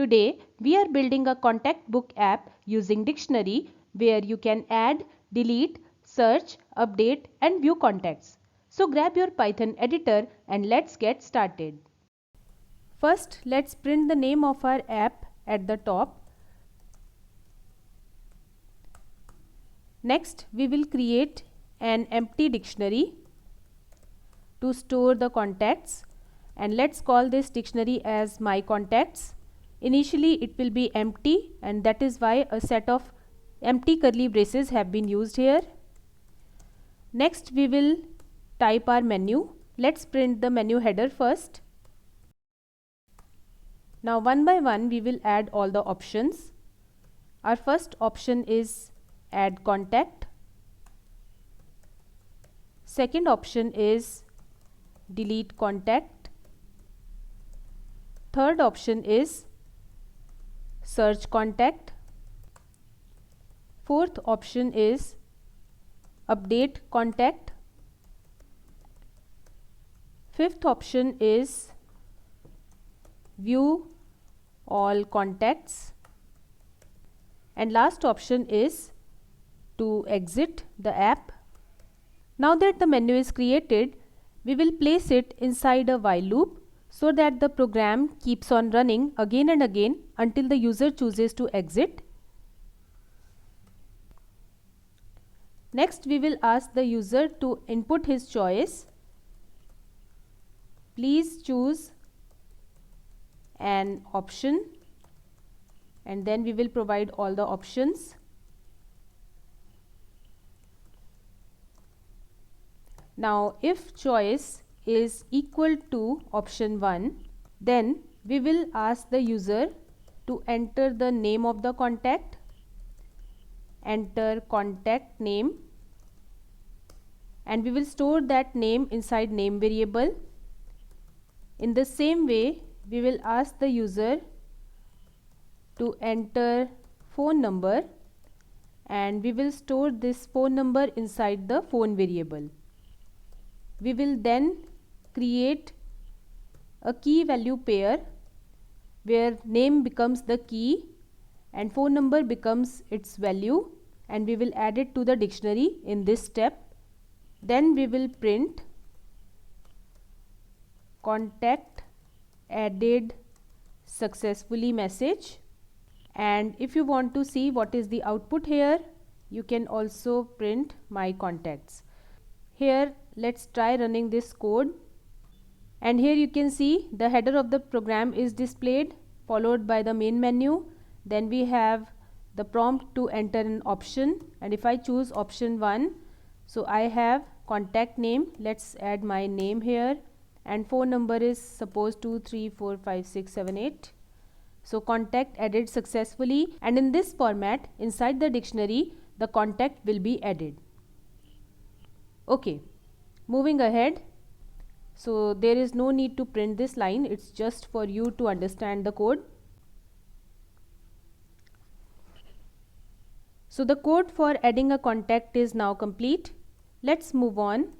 Today we are building a contact book app using dictionary where you can add, delete, search, update and view contacts. So grab your Python editor and let's get started. First, let's print the name of our app at the top. Next, we will create an empty dictionary to store the contacts, and let's call this dictionary as my contacts. Initially it will be empty, and that is why a set of empty curly braces have been used here. Next we will type our menu. Let's print the menu header first. Now one by one we will add all the options. Our first option is add contact. Second option is delete contact. Third option is search contact. Fourth option is update contact. Fifth option is view all contacts. And last option is to exit the app. Now that the menu is created, we will place it inside a while loop so that the program keeps on running again and again until the user chooses to exit. Next we will ask the user to input his choice. Please choose an option, and then we will provide all the options. Now if choice is equal to option 1, then we will ask the user to enter the name of the contact, enter contact name, and we will store that name inside name variable. In the same way, we will ask the user to enter phone number, and we will store this phone number inside the phone variable. We will then create a key value pair where name becomes the key and phone number becomes its value, and we will add it to the dictionary in this step. Then we will print contact added successfully message, and if you want to see what is the output here, you can also print my contacts. Here let's try running this code, and here you can see the header of the program is displayed, followed by the main menu. Then we have the prompt to enter an option, and if I choose option 1, so I have contact name. Let's add my name here, and phone number is suppose 2345678. So contact added successfully, and in this format inside the dictionary the contact will be added. Okay, moving ahead. So there is no need to print this line, it's just for you to understand the code. So the code for adding a contact is now complete. Let's move on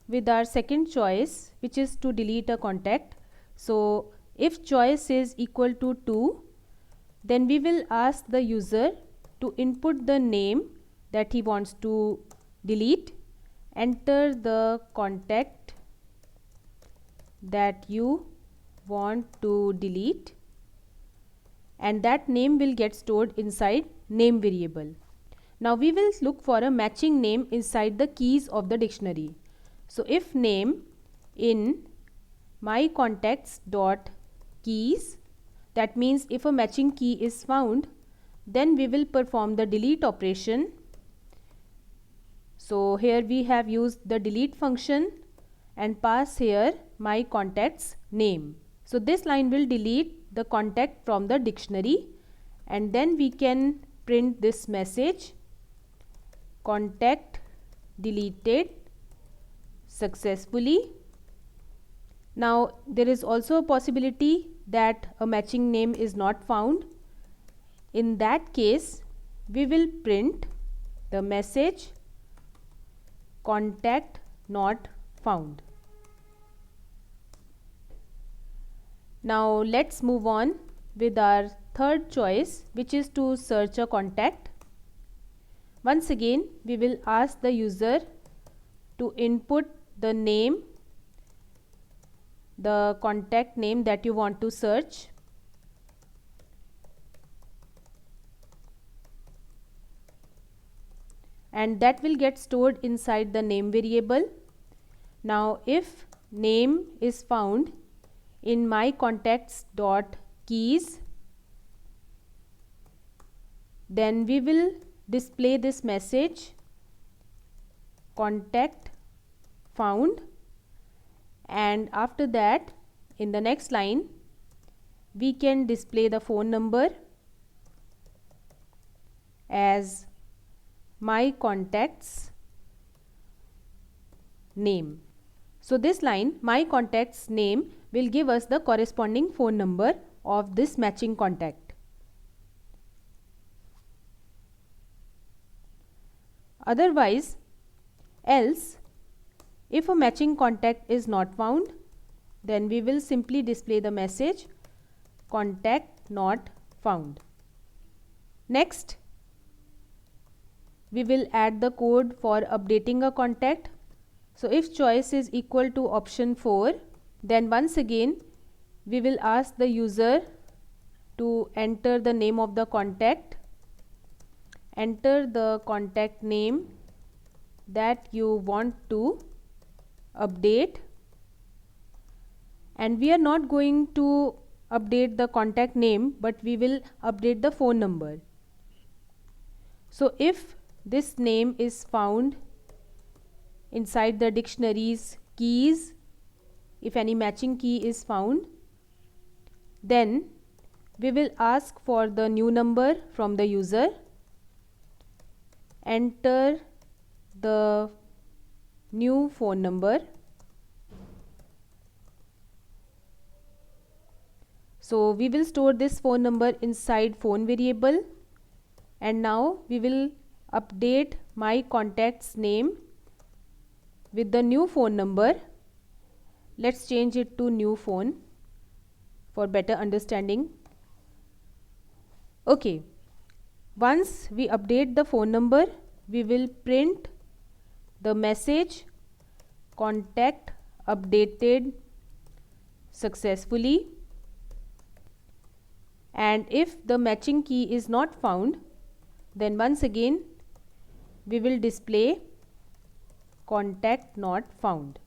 with our second choice, which is to delete a contact. So if choice is equal to 2, then we will ask the user to input the name that he wants to delete, enter the contact that you want to delete, and that name will get stored inside name variable. Now we will look for a matching name inside the keys of the dictionary. So if name in my contacts dot keys, that means if a matching key is found, then we will perform the delete operation. So here we have used the delete function and pass here my contacts name. So this line will delete the contact from the dictionary, and then we can print this message: contact deleted successfully. Now there is also a possibility that a matching name is not found. In that case we will print the message contact not found. Now let's move on with our third choice, which is to search a contact. Once again, we will ask the user to input the name, the contact name that you want to search. And that will get stored inside the name variable. Now if name is found in my contacts dot keys, then we will display this message, contact found, and after that in the next line we can display the phone number as my contacts name. So this line, my contacts name, will give us the corresponding phone number of this matching contact. Otherwise, else, if a matching contact is not found, then we will simply display the message, contact not found. Next, we will add the code for updating a contact. So if choice is equal to option 4, then once again we will ask the user to enter the name of the contact, enter the contact name that you want to update, and we are not going to update the contact name, but we will update the phone number. So if this name is found inside the dictionaries keys, if any matching key is found, then we will ask for the new number from the user, enter the new phone number. So we will store this phone number inside phone variable, and now we will update my contact's name with the new phone number. Let's change it to new phone for better understanding. Okay, once we update the phone number, we will print the message, contact updated successfully, and if the matching key is not found, then once again we will display contact not found.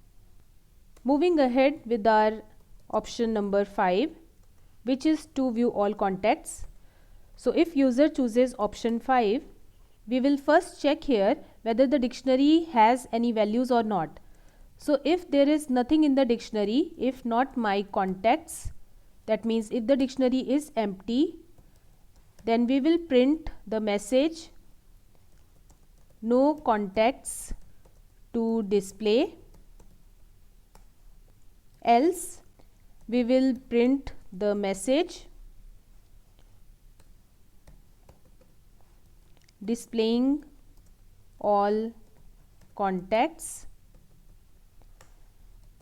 Moving ahead with our option number 5, which is to view all contacts. So if user chooses option 5, we will first check here whether the dictionary has any values or not. So if there is nothing in the dictionary, if not my contacts, that means if the dictionary is empty, then we will print the message, no contacts to display. Else, we will print the message, displaying all contacts.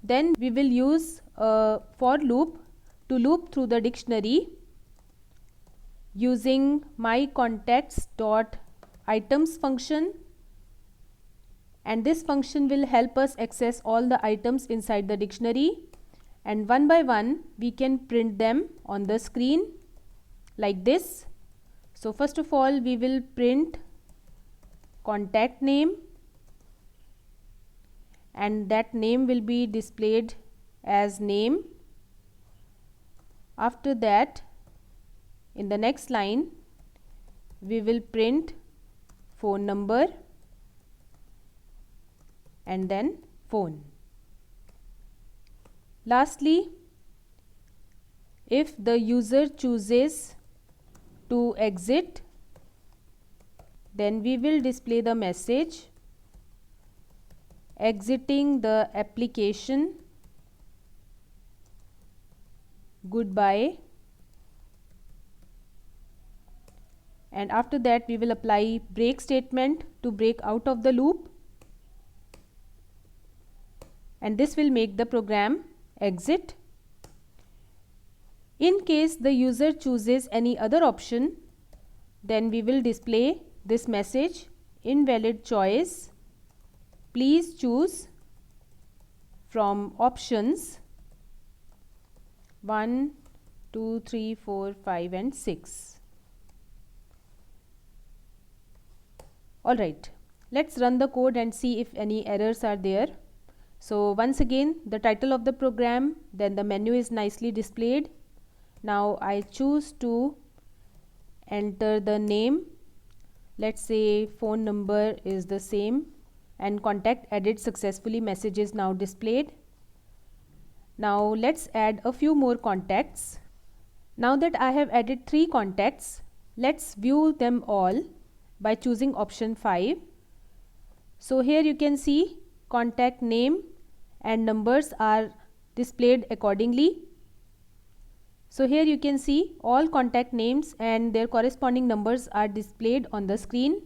Then we will use a for loop to loop through the dictionary using my contacts dot items function, and this function will help us access all the items inside the dictionary, and one by one we can print them on the screen like this. So first of all we will print contact name, and that name will be displayed as name. After that, in the next line we will print phone number and then phone. Lastly, if the user chooses to exit, then we will display the message, exiting the application, goodbye, and after that we will apply break statement to break out of the loop, and this will make the program exit. In case the user chooses any other option, then we will display this message: invalid choice. Please choose from options 1, 2, 3, 4, 5 and 6. Alright, let's run the code and see if any errors are there. So once again, the title of the program, then the menu is nicely displayed. Now I choose to enter the name. Let's say phone number is the same, and contact added successfully message is now displayed. Now let's add a few more contacts. Now that I have added 3 contacts, let's view them all by choosing option 5. So here you can see contact name and numbers are displayed accordingly. So here you can see all contact names and their corresponding numbers are displayed on the screen.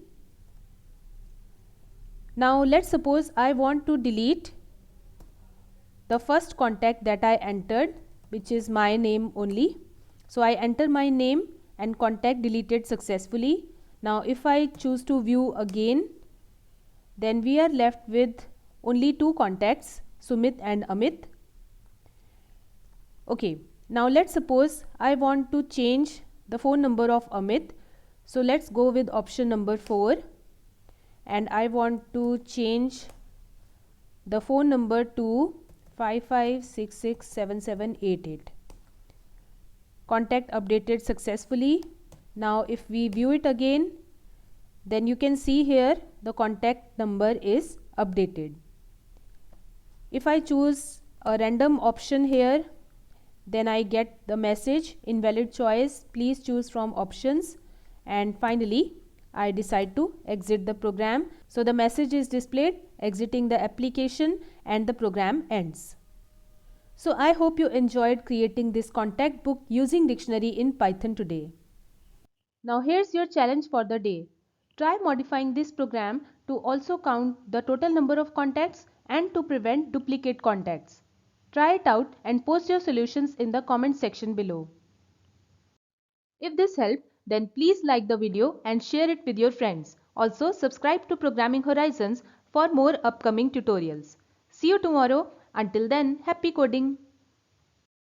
Now let's suppose I want to delete the first contact that I entered, which is my name only. So I enter my name and contact deleted successfully. Now if I choose to view again, then we are left with only 2 contacts, Sumit and Amit. Okay, now let's suppose I want to change the phone number of Amit. So let's go with option number 4, and I want to change the phone number to 55667788. Contact updated successfully. Now if we view it again, then you can see here the contact number is updated. If I choose a random option here, then I get the message invalid choice, please choose from options, and finally I decide to exit the program. So the message is displayed exiting the application and the program ends. So I hope you enjoyed creating this contact book using dictionary in Python today. Now here's your challenge for the day. Try modifying this program to also count the total number of contacts and to prevent duplicate contacts. Try it out and post your solutions in the comment section below. If this helped, then please like the video and share it with your friends. Also subscribe to Programming Horizons for more upcoming tutorials. See you tomorrow. Until then, happy coding!